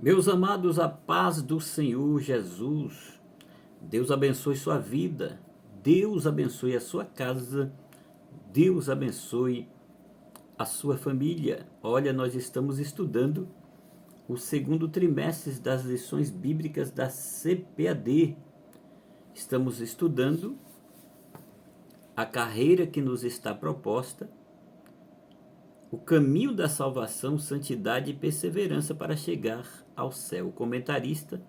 Meus amados, a paz do Senhor Jesus, Deus abençoe sua vida, Deus abençoe a sua casa, Deus abençoe a sua família. Olha, nós estamos estudando o segundo trimestre das lições bíblicas da CPAD. Estamos estudando a carreira que nos está proposta, o caminho da salvação, santidade e perseverança para chegar ao céu. O comentarista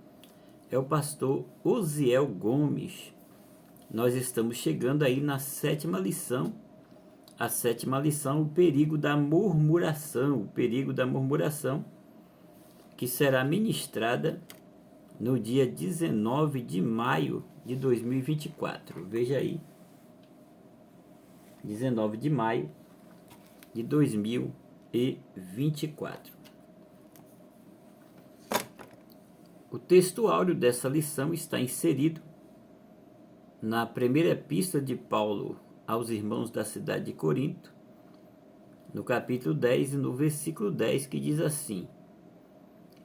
é o pastor Osiel Gomes. Nós estamos chegando aí na sétima lição. A sétima lição, o perigo da murmuração. Que será ministrada no dia 19 de maio de 2024. Veja aí, 19 de maio de 2024. O texto áureo dessa lição está inserido na primeira epístola de Paulo aos irmãos da cidade de Corinto, no capítulo 10 e no versículo 10, que diz assim: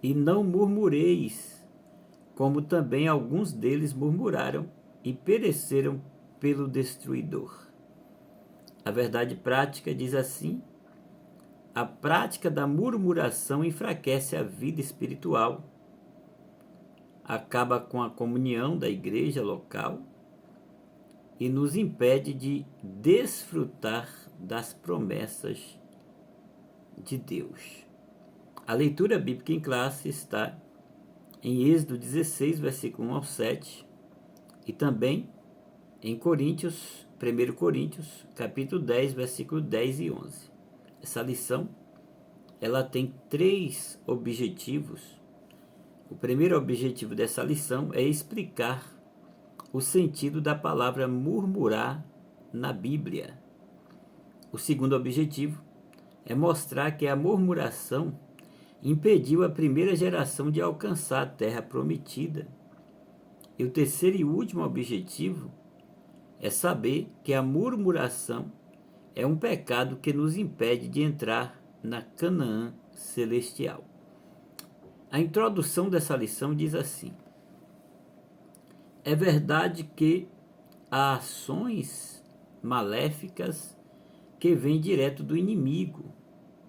E não murmureis, como também alguns deles murmuraram e pereceram pelo destruidor. A verdade prática diz assim: a prática da murmuração enfraquece a vida espiritual, acaba com a comunhão da igreja local e nos impede de desfrutar das promessas de Deus. A leitura bíblica em classe está em Êxodo 16, versículo 1 ao 7, e também em 1 Coríntios, capítulo 10, versículo 10 e 11. Essa lição, ela tem 3 objetivos. O primeiro objetivo dessa lição é explicar o sentido da palavra murmurar na Bíblia. O segundo objetivo é mostrar que a murmuração impediu a primeira geração de alcançar a terra prometida. E o terceiro e último objetivo é saber que a murmuração é um pecado que nos impede de entrar na Canaã celestial. A introdução dessa lição diz assim: é verdade que há ações maléficas que vêm direto do inimigo,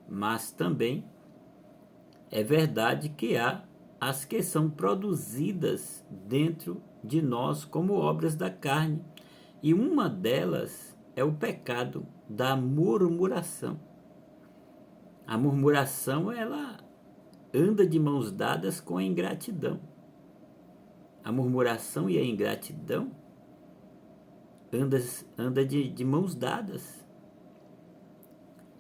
mas também é verdade que há as que são produzidas dentro de nós como obras da carne, e uma delas é o pecado da murmuração. A murmuração, ela anda de mãos dadas com a ingratidão. A murmuração e a ingratidão anda de mãos dadas.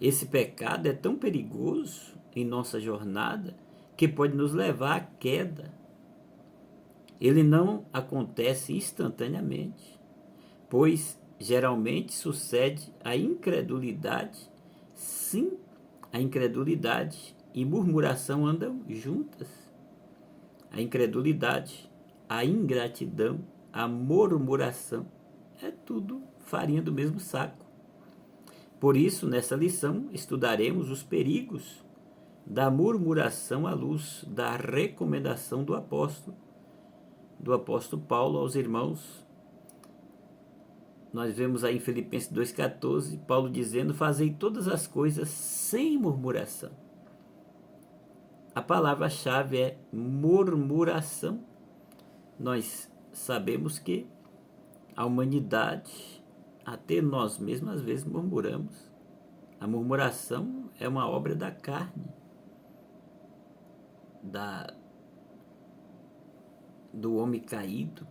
Esse pecado é tão perigoso em nossa jornada que pode nos levar à queda. Ele não acontece instantaneamente, pois geralmente sucede a incredulidade. Sim, a incredulidade e murmuração andam juntas. A incredulidade, a ingratidão, a murmuração, é tudo farinha do mesmo saco. Por isso, nessa lição, estudaremos os perigos da murmuração à luz da recomendação do apóstolo Paulo aos irmãos. Nós vemos aí em Filipenses 2,14, Paulo dizendo: fazei todas as coisas sem murmuração. A palavra-chave é murmuração. Nós sabemos que a humanidade, até nós mesmos, às vezes murmuramos. A murmuração é uma obra da carne, do homem caído,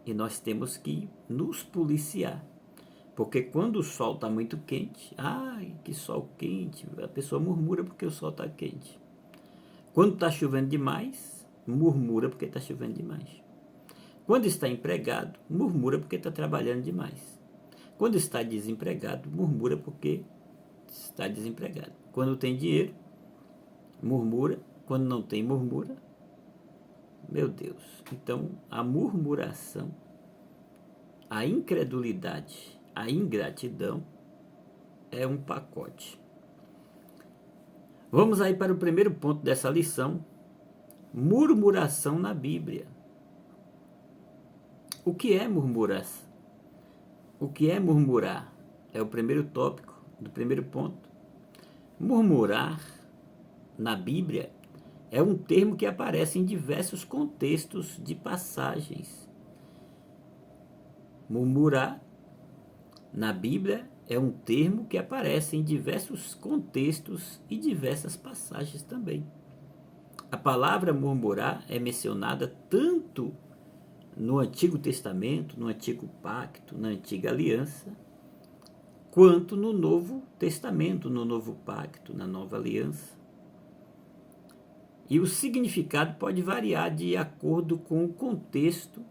e nós temos que nos policiar, porque quando o sol está muito quente, ai, que sol quente, a pessoa murmura porque o sol está quente. Quando está chovendo demais, murmura porque está chovendo demais. Quando está empregado, murmura porque está trabalhando demais. Quando está desempregado, murmura porque está desempregado. Quando tem dinheiro, murmura. Quando não tem, murmura. Meu Deus. Então, a murmuração, a incredulidade, a ingratidão é um pacote. Vamos aí para o primeiro ponto dessa lição: murmuração na Bíblia. O que é murmurar? O que é murmurar? É o primeiro tópico do primeiro ponto. Murmurar na Bíblia é um termo que aparece em diversos contextos de passagens. Murmurar na Bíblia é um termo que aparece em diversos contextos e diversas passagens também. A palavra murmurar é mencionada tanto no Antigo Testamento, no Antigo Pacto, na Antiga Aliança, quanto no Novo Testamento, no Novo Pacto, na Nova Aliança. E o significado pode variar de acordo com o contexto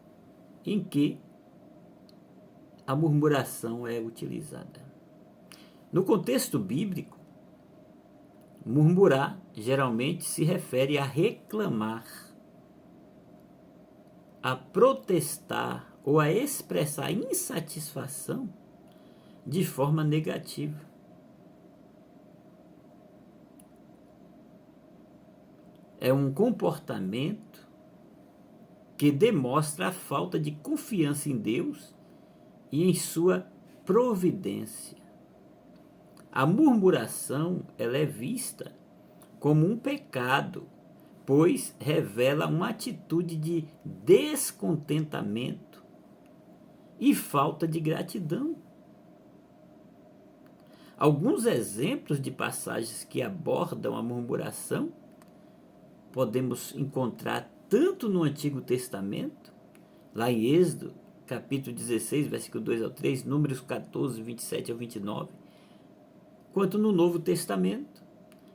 em que a murmuração é utilizada. No contexto bíblico, murmurar geralmente se refere a reclamar, a protestar ou a expressar insatisfação de forma negativa. É um comportamento que demonstra a falta de confiança em Deus e em sua providência. A murmuração, ela é vista como um pecado, pois revela uma atitude de descontentamento e falta de gratidão. Alguns exemplos de passagens que abordam a murmuração podemos encontrar tanto no Antigo Testamento, lá em Êxodo, capítulo 16, versículo 2 ao 3, Números 14, 27 ao 29, quanto no Novo Testamento,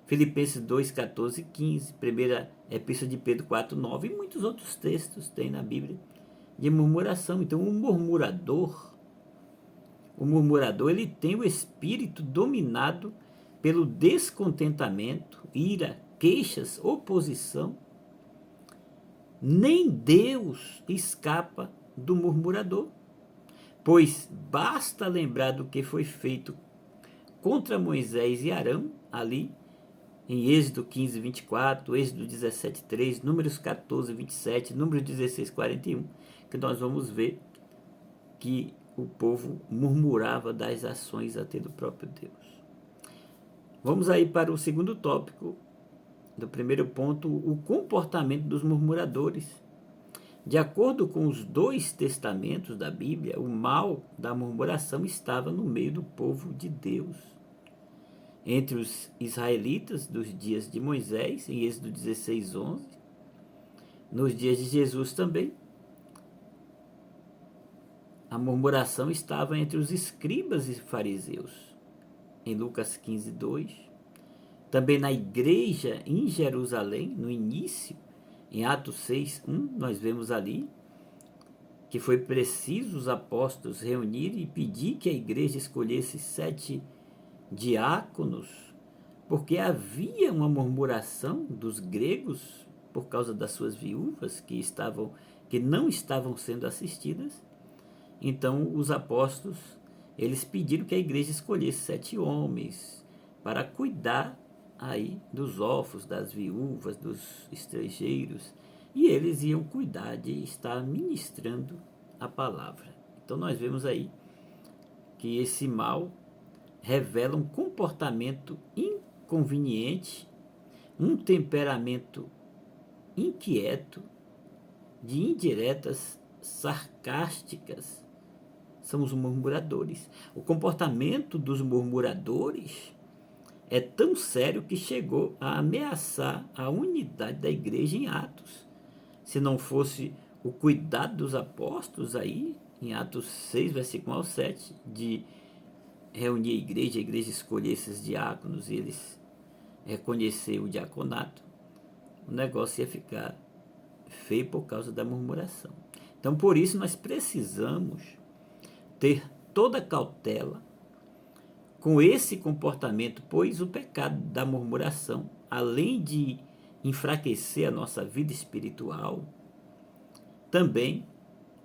Filipenses 2, 14 e 15, primeira Epístola de Pedro 4, 9 e muitos outros textos tem na Bíblia de murmuração. Então, o murmurador, ele tem o espírito dominado pelo descontentamento, ira, queixas, oposição. Nem Deus escapa do murmurador, pois basta lembrar do que foi feito contra Moisés e Arão, ali em Êxodo 15, 24, Êxodo 17, 3, Números 14, 27, Números 16, 41, que nós vamos ver que o povo murmurava das ações até do próprio Deus. Vamos aí para o segundo tópico do primeiro ponto, o comportamento dos murmuradores. De acordo com os dois testamentos da Bíblia, o mal da murmuração estava no meio do povo de Deus. Entre os israelitas dos dias de Moisés, em Êxodo 16, 11, nos dias de Jesus também, a murmuração estava entre os escribas e fariseus, em Lucas 15, 2. Também na igreja em Jerusalém, no início, em Atos 6, 1, nós vemos ali que foi preciso os apóstolos reunirem e pedir que a igreja escolhesse 7 diáconos, porque havia uma murmuração dos gregos por causa das suas viúvas que não estavam sendo assistidas. Então os apóstolos, eles pediram que a igreja escolhesse 7 homens para cuidar aí dos órfãos, das viúvas, dos estrangeiros, e eles iam cuidar de estar ministrando a palavra. Então nós vemos aí que esse mal revela um comportamento inconveniente, um temperamento inquieto, de indiretas sarcásticas. São os murmuradores. O comportamento dos murmuradores é tão sério que chegou a ameaçar a unidade da igreja em Atos. Se não fosse o cuidado dos apóstolos aí, em Atos 6, versículo 1 ao 7, de reunir a igreja escolher esses diáconos e eles reconhecer o diaconato, o negócio ia ficar feio por causa da murmuração. Então, por isso, nós precisamos ter toda cautela com esse comportamento, pois o pecado da murmuração, além de enfraquecer a nossa vida espiritual, também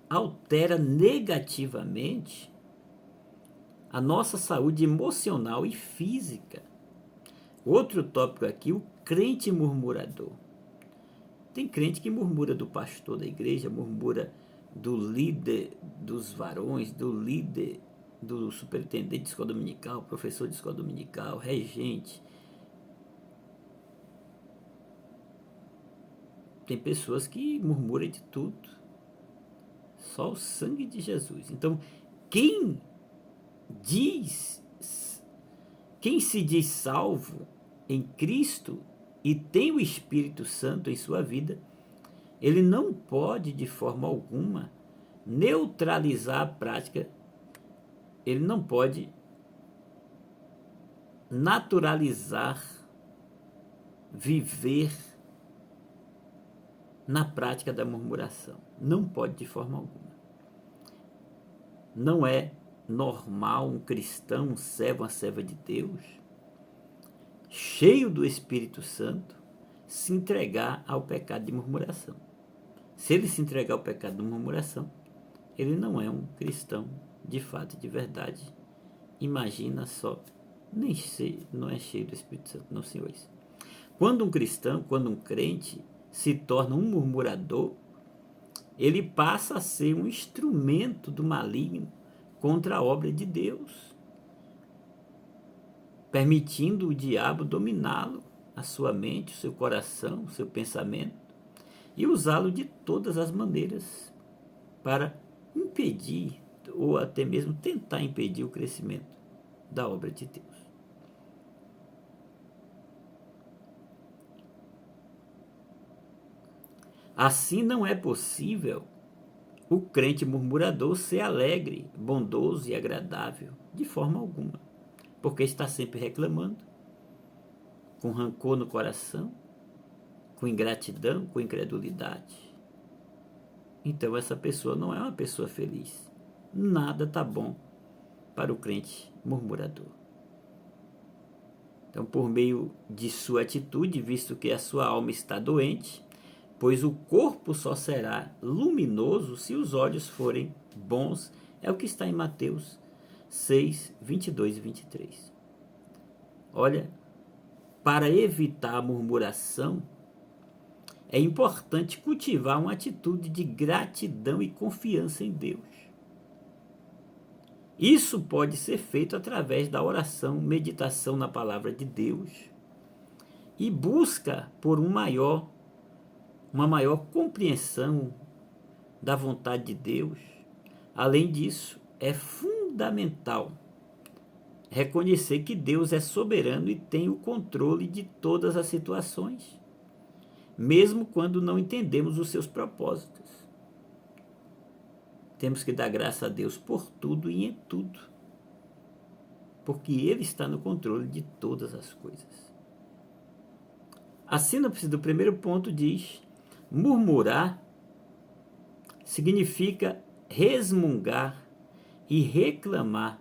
altera negativamente a nossa saúde emocional e física. Outro tópico aqui, o crente murmurador. Tem crente que murmura do pastor da igreja, murmura do líder dos varões, do líder do superintendente de escola dominical, professor de escola dominical, regente. Tem pessoas que murmuram de tudo. Só o sangue de Jesus. Então, quem se diz salvo em Cristo e tem o Espírito Santo em sua vida, ele não pode de forma alguma neutralizar a prática, ele não pode naturalizar, viver na prática da murmuração. Não pode de forma alguma. Não é normal um cristão, um servo, uma serva de Deus, cheio do Espírito Santo, se entregar ao pecado de murmuração. Se ele se entregar ao pecado de murmuração, ele não é um cristão de fato e de verdade. Imagina só, não é cheio do Espírito Santo, não, senhores. Quando um cristão, quando um crente se torna um murmurador, ele passa a ser um instrumento do maligno contra a obra de Deus, permitindo o diabo dominá-lo, a sua mente, o seu coração, o seu pensamento, e usá-lo de todas as maneiras para impedir, ou até mesmo tentar impedir o crescimento da obra de Deus. Assim não é possível o crente murmurador ser alegre, bondoso e agradável, de forma alguma, porque está sempre reclamando, com rancor no coração, com ingratidão, com incredulidade. Então essa pessoa não é uma pessoa feliz. Nada está bom para o crente murmurador. Então, por meio de sua atitude, visto que a sua alma está doente, pois o corpo só será luminoso se os olhos forem bons, é o que está em Mateus 6, 22 e 23. Olha, para evitar a murmuração, é importante cultivar uma atitude de gratidão e confiança em Deus. Isso pode ser feito através da oração, meditação na palavra de Deus e busca por uma maior compreensão da vontade de Deus. Além disso, é fundamental reconhecer que Deus é soberano e tem o controle de todas as situações, mesmo quando não entendemos os seus propósitos. Temos que dar graça a Deus por tudo e em tudo, porque Ele está no controle de todas as coisas. A sinopse do primeiro ponto diz: murmurar significa resmungar e reclamar,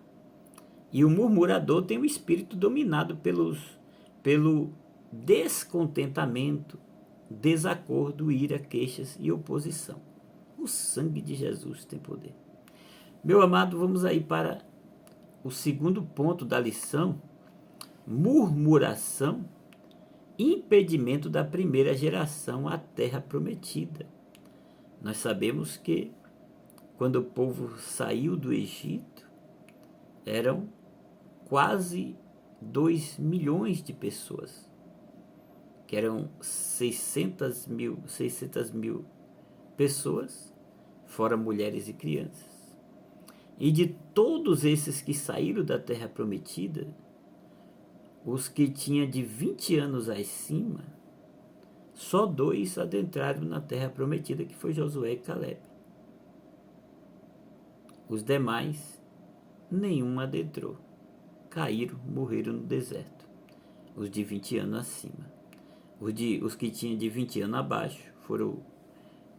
e o murmurador tem o espírito dominado pelo descontentamento, desacordo, ira, queixas e oposição. O sangue de Jesus tem poder. Meu amado, vamos aí para o segundo ponto da lição: murmuração, impedimento da primeira geração à terra prometida. Nós sabemos que quando o povo saiu do Egito, eram quase 2 milhões de pessoas, que eram 600 mil pessoas, fora mulheres e crianças. E de todos esses que saíram da terra prometida, os que tinham de 20 anos acima, só 2 adentraram na terra prometida, que foi Josué e Caleb. Os demais, nenhum adentrou. Caíram, morreram no deserto. Os de 20 anos acima. Os que tinham de 20 anos abaixo foram,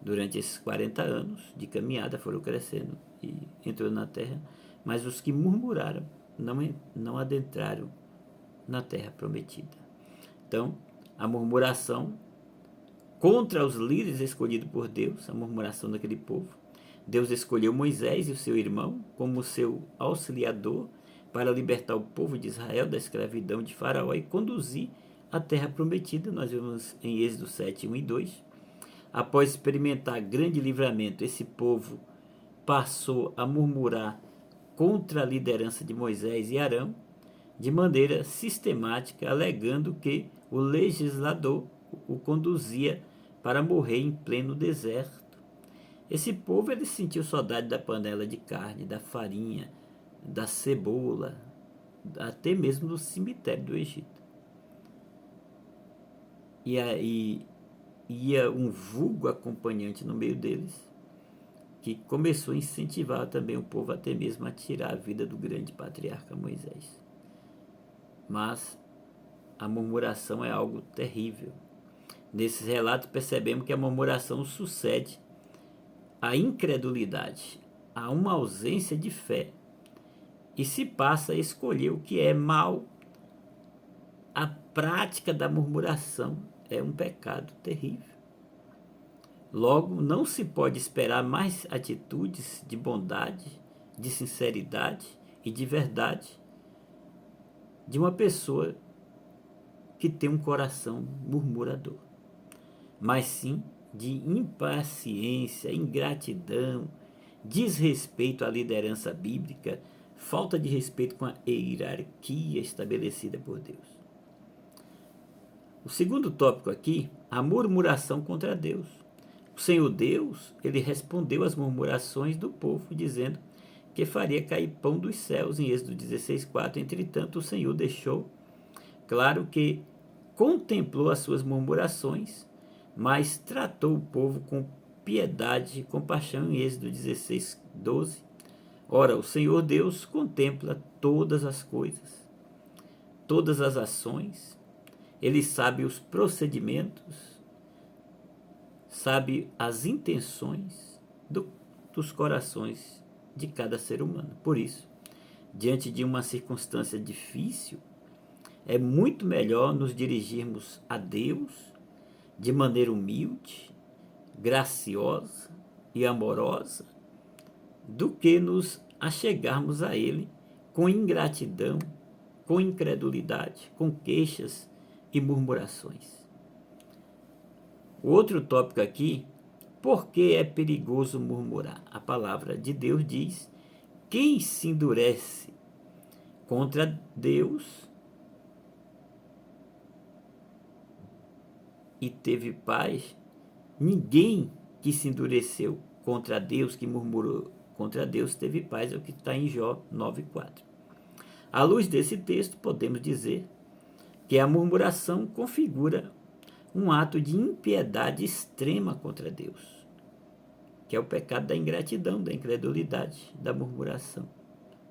durante esses 40 anos de caminhada, foram crescendo e entrou na terra. Mas os que murmuraram não adentraram na terra prometida. Então, a murmuração contra os líderes escolhidos por Deus, a murmuração daquele povo. Deus escolheu Moisés e o seu irmão como seu auxiliador para libertar o povo de Israel da escravidão de Faraó e conduzir a terra prometida. Nós vemos em Êxodo 7, 1 e 2. após experimentar grande livramento, esse povo passou a murmurar contra a liderança de Moisés e Arão, de maneira sistemática, alegando que o legislador o conduzia para morrer em pleno deserto. Esse povo ele sentiu saudade da panela de carne, da farinha, da cebola, até mesmo do cemitério do Egito. E aí ia um vulgo acompanhante no meio deles, que começou a incentivar também o povo até mesmo a tirar a vida do grande patriarca Moisés. Mas a murmuração é algo terrível. Nesses relatos percebemos que a murmuração sucede à incredulidade, a uma ausência de fé, e se passa a escolher o que é mal. A prática da murmuração é um pecado terrível. Logo, não se pode esperar mais atitudes de bondade, de sinceridade e de verdade de uma pessoa que tem um coração murmurador, mas sim de impaciência, ingratidão, desrespeito à liderança bíblica, falta de respeito com a hierarquia estabelecida por Deus. O segundo tópico aqui, a murmuração contra Deus. O Senhor Deus, ele respondeu às murmurações do povo, dizendo que faria cair pão dos céus, em Êxodo 16:4. Entretanto, o Senhor deixou claro que contemplou as suas murmurações, mas tratou o povo com piedade e compaixão, em Êxodo 16:12. Ora, o Senhor Deus contempla todas as coisas, todas as ações, ele sabe os procedimentos, sabe as intenções dos corações de cada ser humano. Por isso, diante de uma circunstância difícil, é muito melhor nos dirigirmos a Deus de maneira humilde, graciosa e amorosa, do que nos achegarmos a Ele com ingratidão, com incredulidade, com queixas e murmurações. O outro tópico aqui, por que é perigoso murmurar? A palavra de Deus diz: quem se endurece contra Deus e teve paz, ninguém que se endureceu contra Deus, que murmurou contra Deus, teve paz, é o que está em Jó 9:4. À luz desse texto, podemos dizer que a murmuração configura um ato de impiedade extrema contra Deus, que é o pecado da ingratidão, da incredulidade, da murmuração,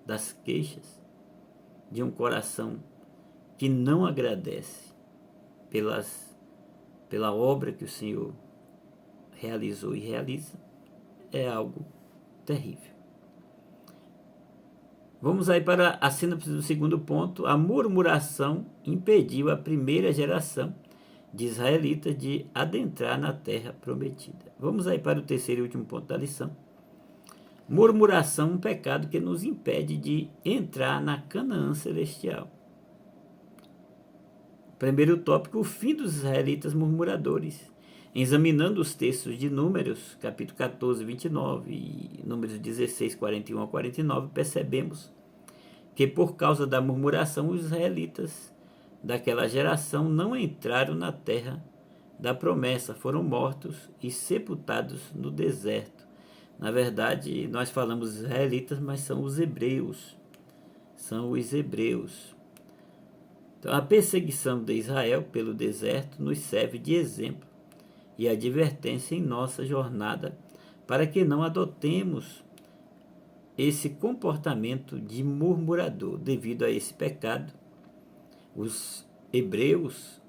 das queixas, de um coração que não agradece pela obra que o Senhor realizou e realiza, é algo terrível. Vamos aí para a síntese do segundo ponto. A murmuração impediu a primeira geração de israelitas de adentrar na terra prometida. Vamos aí para o terceiro e último ponto da lição. Murmuração, um pecado que nos impede de entrar na Canaã celestial. Primeiro tópico, o fim dos israelitas murmuradores. Examinando os textos de Números, capítulo 14, 29 e Números 16, 41 a 49, percebemos que por causa da murmuração os israelitas daquela geração não entraram na terra da promessa, foram mortos e sepultados no deserto. Na verdade, nós falamos israelitas, mas são os hebreus. São os hebreus. Então, a perseguição de Israel pelo deserto nos serve de exemplo e advertência em nossa jornada para que não adotemos esse comportamento de murmurador. Devido a esse pecado, os hebreus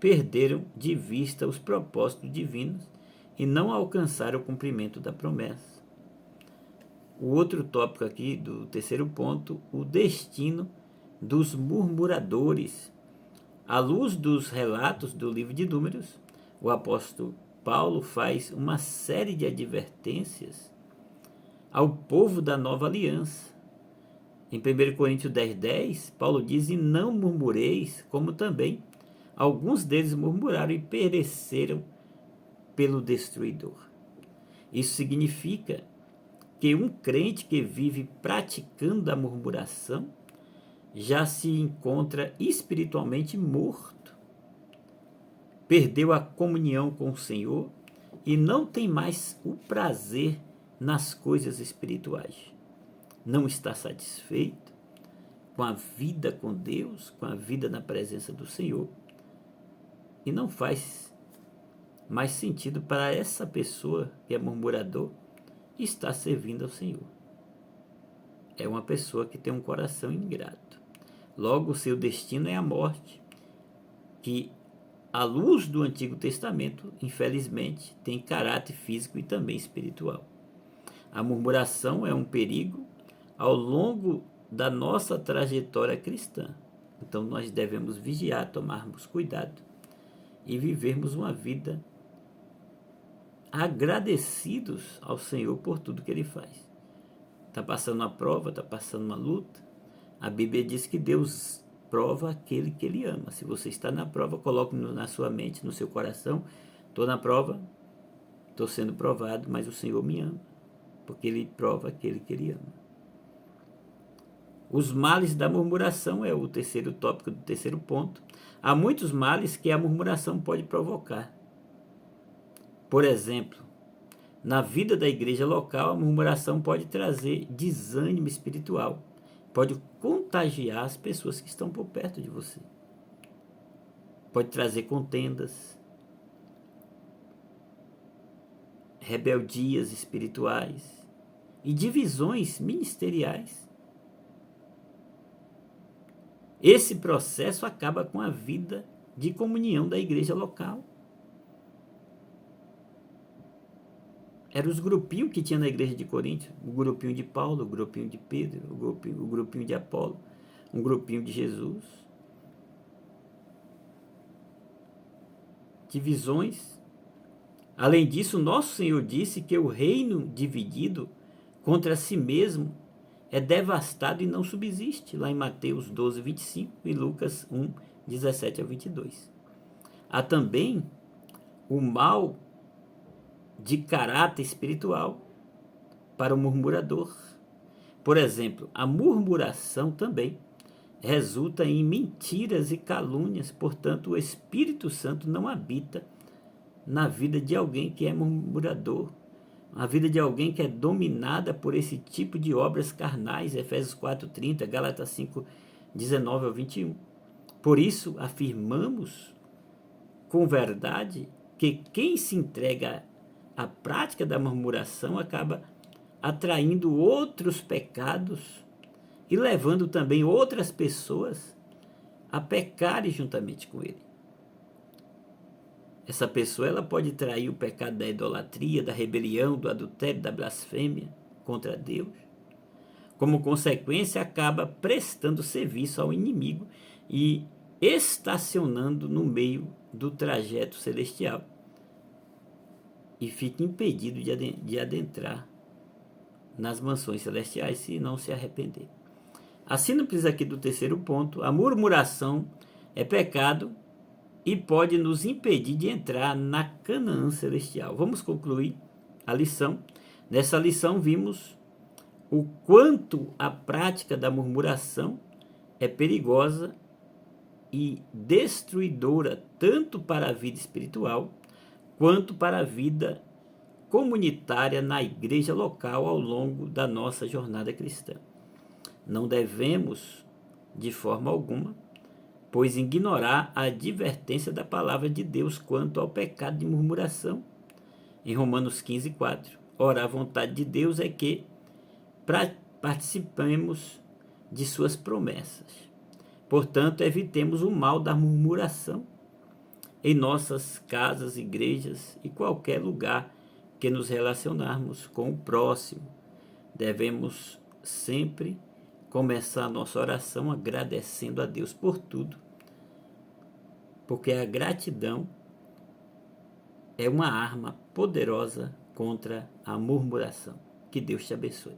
perderam de vista os propósitos divinos e não alcançaram o cumprimento da promessa. O outro tópico aqui do terceiro ponto, o destino dos murmuradores. À luz dos relatos do livro de Números, o apóstolo Paulo faz uma série de advertências ao povo da nova aliança. Em 1 Coríntios 10:10, Paulo diz: e não murmureis, como também alguns deles murmuraram e pereceram pelo destruidor. Isso significa que um crente que vive praticando a murmuração já se encontra espiritualmente morto, perdeu a comunhão com o Senhor e não tem mais o prazer nas coisas espirituais. Não está satisfeito com a vida com Deus, com a vida na presença do Senhor, e não faz mais sentido para essa pessoa que é murmurador estar servindo ao Senhor. É uma pessoa que tem um coração ingrato. Logo, o seu destino é a morte, que, à luz do Antigo Testamento, infelizmente, tem caráter físico e também espiritual. A murmuração é um perigo ao longo da nossa trajetória cristã. Então, nós devemos vigiar, tomarmos cuidado e vivermos uma vida agradecidos ao Senhor por tudo que Ele faz. Está passando uma prova, está passando uma luta. A Bíblia diz que Deus prova aquele que Ele ama. Se você está na prova, coloque na sua mente, no seu coração: estou na prova, estou sendo provado, mas o Senhor me ama, porque Ele prova aquele que Ele ama. Os males da murmuração é o terceiro tópico do terceiro ponto. Há muitos males que a murmuração pode provocar. Por exemplo, na vida da igreja local, a murmuração pode trazer desânimo espiritual, pode contagiar as pessoas que estão por perto de você, pode trazer contendas, rebeldias espirituais e divisões ministeriais. Esse processo acaba com a vida de comunhão da igreja local. Eram os grupinhos que tinha na igreja de Corinto: o grupinho de Paulo, o grupinho de Pedro, o grupinho de Apolo, um grupinho de Jesus. Divisões. Além disso, nosso Senhor disse que o reino dividido contra si mesmo é devastado e não subsiste, lá em Mateus 12, 25 e Lucas 1, 17 a 22. Há também o mal de caráter espiritual para o murmurador. Por exemplo, a murmuração também resulta em mentiras e calúnias, portanto, o Espírito Santo não habita na vida de alguém que é murmurador, a vida de alguém que é dominada por esse tipo de obras carnais, Efésios 4:30, Gálatas 5:19 ao 21. Por isso, afirmamos com verdade que quem se entrega à prática da murmuração acaba atraindo outros pecados e levando também outras pessoas a pecarem juntamente com ele. Essa pessoa ela pode trair o pecado da idolatria, da rebelião, do adultério, da blasfêmia contra Deus. Como consequência, acaba prestando serviço ao inimigo e estacionando no meio do trajeto celestial e fica impedido de adentrar nas mansões celestiais se não se arrepender. A síntese aqui do terceiro ponto: a murmuração é pecado e pode nos impedir de entrar na Canaã celestial. Vamos concluir a lição. Nessa lição vimos o quanto a prática da murmuração é perigosa e destruidora tanto para a vida espiritual quanto para a vida comunitária na igreja local ao longo da nossa jornada cristã. Não devemos, de forma alguma, pois ignorar a advertência da palavra de Deus quanto ao pecado de murmuração. Em Romanos 15:4, ora, a vontade de Deus é que participemos de suas promessas. Portanto, evitemos o mal da murmuração em nossas casas, igrejas e qualquer lugar que nos relacionarmos com o próximo. Devemos sempre começar a nossa oração agradecendo a Deus por tudo, porque a gratidão é uma arma poderosa contra a murmuração. Que Deus te abençoe.